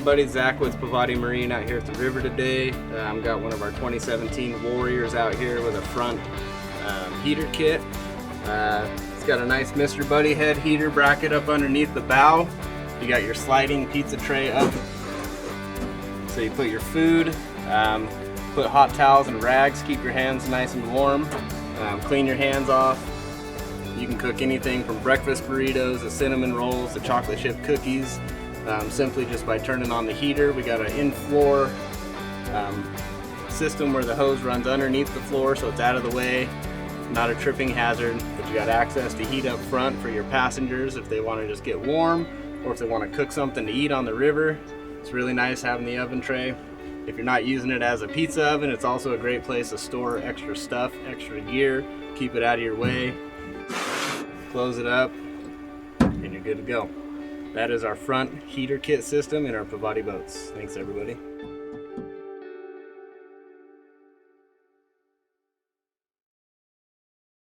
everybody, Zach with Pavati Marine out here at the river today. I've got one of our 2017 Warriors out here with a front heater kit. It's got a nice Mr. Buddy head heater bracket up underneath the bow. You got your sliding pizza tray up, so you put your food, put hot towels and rags, keep your hands nice and warm, clean your hands off. You can cook anything from breakfast burritos to cinnamon rolls to chocolate chip cookies, simply just by turning on the heater. We got an in-floor system where the hose runs underneath the floor, so it's out of the way, not a tripping hazard, but you got access to heat up front for your passengers if they want to just get warm or if they want to cook something to eat on the river. It's really nice having the oven tray. If you're not using it as a pizza oven, it's also a great place to store extra stuff, extra gear, keep it out of your way. Close it up and you're good to go. That is our front heater kit system in our Pavati boats. Thanks everybody.